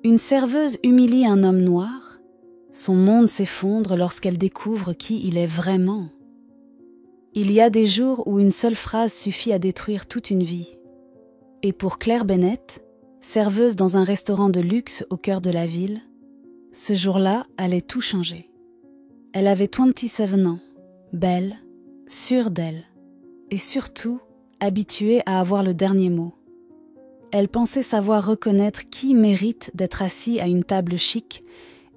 Une serveuse humilie un homme noir. Son monde s'effondre lorsqu'elle découvre qui il est vraiment. Il y a des jours où une seule phrase suffit à détruire toute une vie. Et pour Claire Bennett, serveuse dans un restaurant de luxe au cœur de la ville, ce jour-là allait tout changer. Elle avait 27 ans, belle, sûre d'elle, et surtout habituée à avoir le dernier mot. Elle pensait savoir reconnaître qui mérite d'être assis à une table chic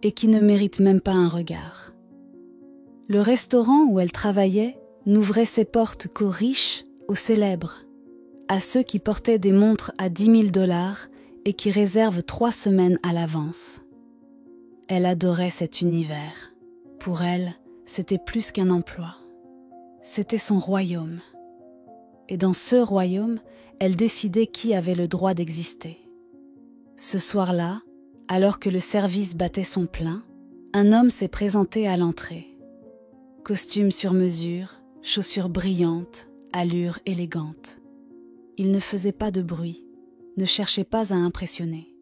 et qui ne mérite même pas un regard. Le restaurant où elle travaillait n'ouvrait ses portes qu'aux riches, aux célèbres, à ceux qui portaient des montres à $10 000 et qui réservent 3 semaines à l'avance. Elle adorait cet univers. Pour elle, c'était plus qu'un emploi. C'était son royaume. Et dans ce royaume, elle décidait qui avait le droit d'exister. Ce soir-là, alors que le service battait son plein, un homme s'est présenté à l'entrée. Costume sur mesure, chaussures brillantes, allure élégante. Il ne faisait pas de bruit, ne cherchait pas à impressionner.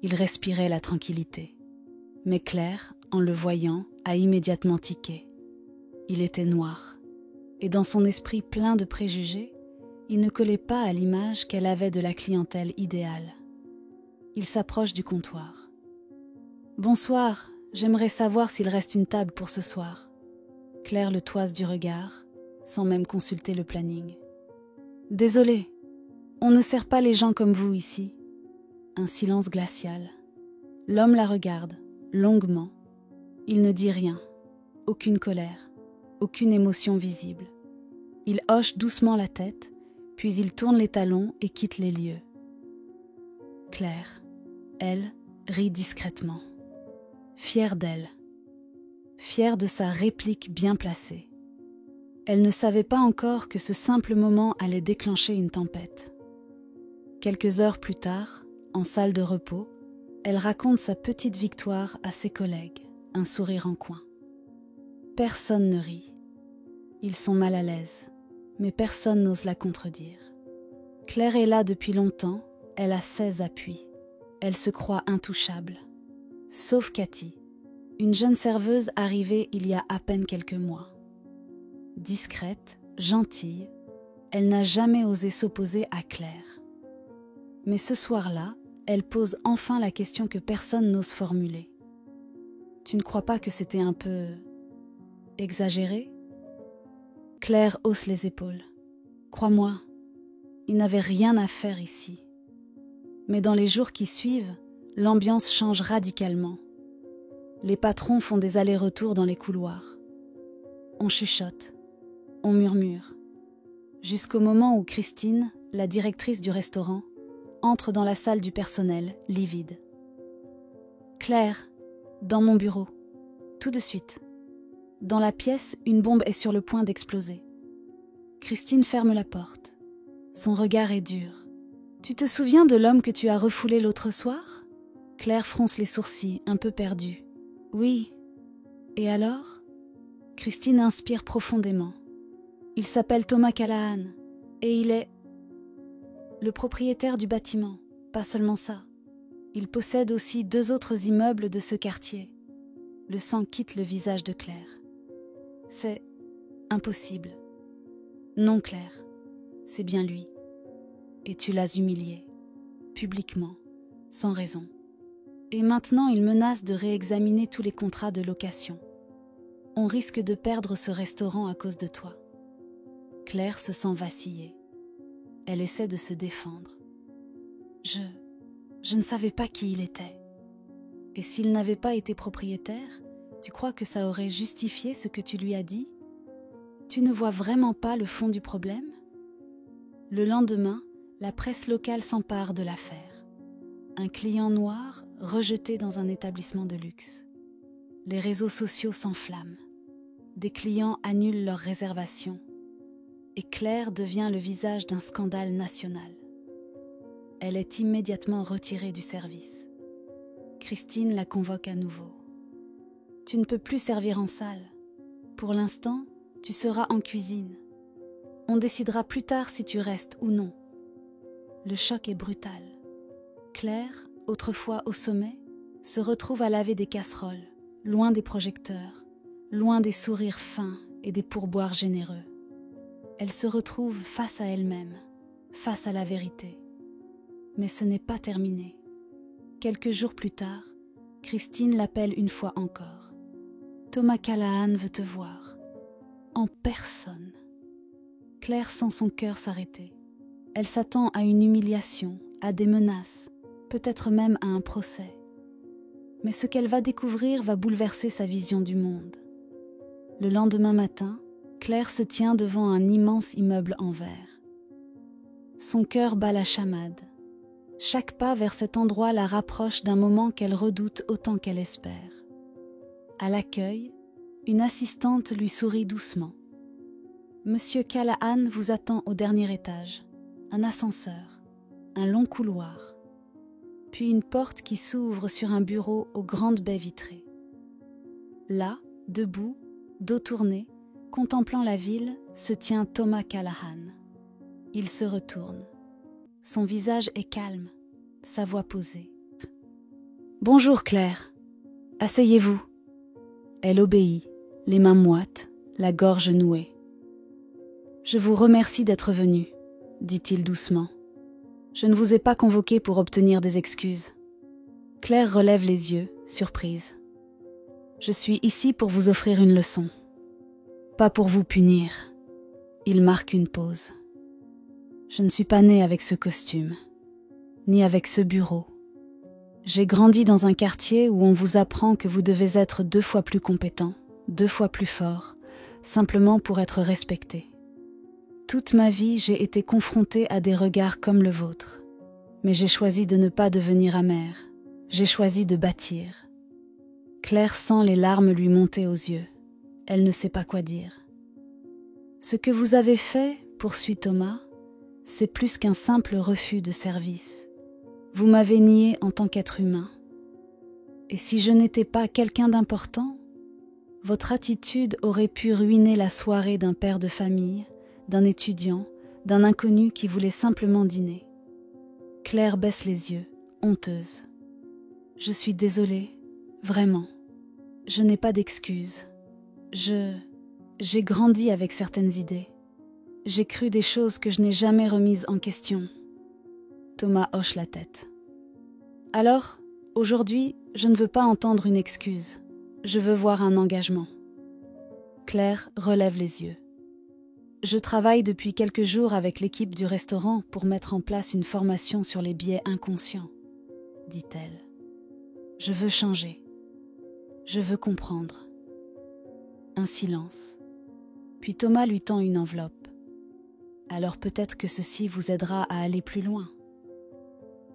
Il respirait la tranquillité. Mais Claire, en le voyant, a immédiatement tiqué. Il était noir. Et dans son esprit plein de préjugés, il ne collait pas à l'image qu'elle avait de la clientèle idéale. Il s'approche du comptoir. « Bonsoir, j'aimerais savoir s'il reste une table pour ce soir. » Claire le toise du regard, sans même consulter le planning. « Désolée, on ne sert pas les gens comme vous ici. » Un silence glacial. L'homme la regarde, longuement. Il ne dit rien, aucune colère, aucune émotion visible. Il hoche doucement la tête, puis il tourne les talons et quitte les lieux. Claire, elle, rit discrètement, fière d'elle, fière de sa réplique bien placée. Elle ne savait pas encore que ce simple moment allait déclencher une tempête. Quelques heures plus tard, en salle de repos, elle raconte sa petite victoire à ses collègues, un sourire en coin. Personne ne rit. Ils sont mal à l'aise, mais personne n'ose la contredire. Claire est là depuis longtemps, elle a 16 appuis. Elle se croit intouchable. Sauf Cathy, une jeune serveuse arrivée il y a à peine quelques mois. Discrète, gentille, elle n'a jamais osé s'opposer à Claire. Mais ce soir-là, elle pose enfin la question que personne n'ose formuler. Tu ne crois pas que c'était un peu exagéré ? Claire hausse les épaules. Crois-moi, il n'avait rien à faire ici. Mais dans les jours qui suivent, l'ambiance change radicalement. Les patrons font des allers-retours dans les couloirs. On chuchote, on murmure, jusqu'au moment où Christine, la directrice du restaurant, entre dans la salle du personnel, livide. « Claire, dans mon bureau, tout de suite. » Dans la pièce, une bombe est sur le point d'exploser. Christine ferme la porte. Son regard est dur. « Tu te souviens de l'homme que tu as refoulé l'autre soir ?» Claire fronce les sourcils, un peu perdue. « Oui. Et alors ?» Christine inspire profondément. « Il s'appelle Thomas Callahan, et il est le propriétaire du bâtiment, pas seulement ça. Il possède aussi 2 autres immeubles de ce quartier. » Le sang quitte le visage de Claire. « C'est impossible. » « Non, Claire, c'est bien lui. Et tu l'as humilié, publiquement, sans raison. Et maintenant, il menace de réexaminer tous les contrats de location. On risque de perdre ce restaurant à cause de toi. » Claire se sent vaciller. Elle essaie de se défendre. « Je ne savais pas qui il était. Et s'il n'avait pas été propriétaire, tu crois que ça aurait justifié ce que tu lui as dit ? Tu ne vois vraiment pas le fond du problème ? » Le lendemain, la presse locale s'empare de l'affaire. Un client noir rejeté dans un établissement de luxe. Les réseaux sociaux s'enflamment. Des clients annulent leurs réservations. Et Claire devient le visage d'un scandale national. Elle est immédiatement retirée du service. Christine la convoque à nouveau. « Tu ne peux plus servir en salle. Pour l'instant, tu seras en cuisine. On décidera plus tard si tu restes ou non. » Le choc est brutal. Claire, autrefois au sommet, se retrouve à laver des casseroles, loin des projecteurs, loin des sourires fins et des pourboires généreux. Elle se retrouve face à elle-même, face à la vérité. Mais ce n'est pas terminé. Quelques jours plus tard, Christine l'appelle une fois encore. Thomas Callahan veut te voir. En personne. Claire sent son cœur s'arrêter. Elle s'attend à une humiliation, à des menaces, peut-être même à un procès. Mais ce qu'elle va découvrir va bouleverser sa vision du monde. Le lendemain matin, Claire se tient devant un immense immeuble en verre. Son cœur bat la chamade. Chaque pas vers cet endroit la rapproche d'un moment qu'elle redoute autant qu'elle espère. À l'accueil, une assistante lui sourit doucement. « Monsieur Callahan vous attend au dernier étage. Un ascenseur, un long couloir, puis une porte qui s'ouvre sur un bureau aux grandes baies vitrées. Là, debout, dos tourné, contemplant la ville, se tient Thomas Callahan. Il se retourne. Son visage est calme, sa voix posée. « Bonjour Claire, asseyez-vous. » Elle obéit, les mains moites, la gorge nouée. « Je vous remercie d'être venue, » dit-il doucement. « Je ne vous ai pas convoqué pour obtenir des excuses. » Claire relève les yeux, surprise. « Je suis ici pour vous offrir une leçon. Pas pour vous punir. » Il marque une pause. Je ne suis pas née avec ce costume, ni avec ce bureau. J'ai grandi dans un quartier où on vous apprend que vous devez être 2 fois plus compétent, 2 fois plus fort, simplement pour être respecté. Toute ma vie, j'ai été confrontée à des regards comme le vôtre. Mais j'ai choisi de ne pas devenir amère. J'ai choisi de bâtir. Claire sent les larmes lui monter aux yeux. Elle ne sait pas quoi dire. Ce que vous avez fait, poursuit Thomas, c'est plus qu'un simple refus de service. Vous m'avez nié en tant qu'être humain. Et si je n'étais pas quelqu'un d'important, votre attitude aurait pu ruiner la soirée d'un père de famille, d'un étudiant, d'un inconnu qui voulait simplement dîner. Claire baisse les yeux, honteuse. Je suis désolée, vraiment. Je n'ai pas d'excuses. J'ai grandi avec certaines idées. J'ai cru des choses que je n'ai jamais remises en question. Thomas hoche la tête. Alors, aujourd'hui, je ne veux pas entendre une excuse. Je veux voir un engagement. Claire relève les yeux. Je travaille depuis quelques jours avec l'équipe du restaurant pour mettre en place une formation sur les biais inconscients, dit-elle. Je veux changer. Je veux comprendre. Un silence. Puis Thomas lui tend une enveloppe. Alors peut-être que ceci vous aidera à aller plus loin.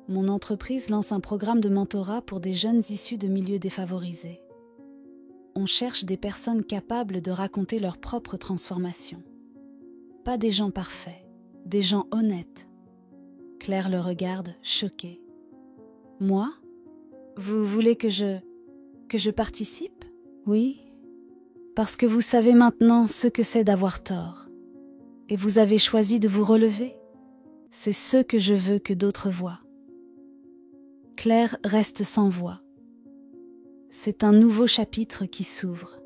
Mon entreprise lance un programme de mentorat pour des jeunes issus de milieux défavorisés. On cherche des personnes capables de raconter leur propre transformation. Pas des gens parfaits, des gens honnêtes. Claire le regarde, choquée. Moi ? Vous voulez que je participe ? Oui, parce que vous savez maintenant ce que c'est d'avoir tort. Et vous avez choisi de vous relever. C'est ce que je veux que d'autres voient. Claire reste sans voix. C'est un nouveau chapitre qui s'ouvre,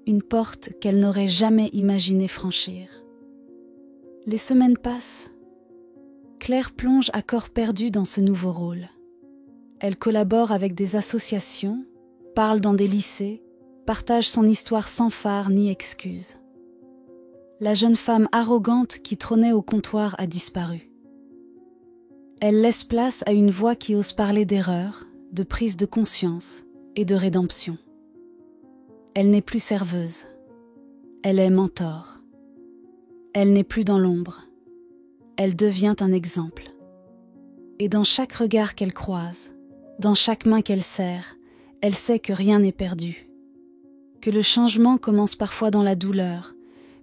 une porte qu'elle n'aurait jamais imaginé franchir. Les semaines passent. Claire plonge à corps perdu dans ce nouveau rôle. Elle collabore avec des associations, parle dans des lycées, partage son histoire sans phare ni excuse. La jeune femme arrogante qui trônait au comptoir a disparu. Elle laisse place à une voix qui ose parler d'erreur, de prise de conscience et de rédemption. Elle n'est plus serveuse. Elle est mentor. Elle n'est plus dans l'ombre. Elle devient un exemple. Et dans chaque regard qu'elle croise, dans chaque main qu'elle serre, elle sait que rien n'est perdu. Que le changement commence parfois dans la douleur,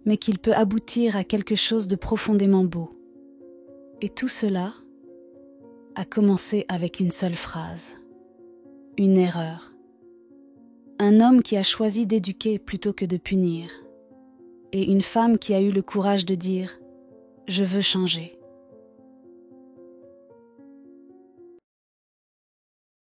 mais qu'il peut aboutir à quelque chose de profondément beau. Et tout cela a commencé avec une seule phrase. Une erreur. Un homme qui a choisi d'éduquer plutôt que de punir. Et une femme qui a eu le courage de dire « Je veux changer ».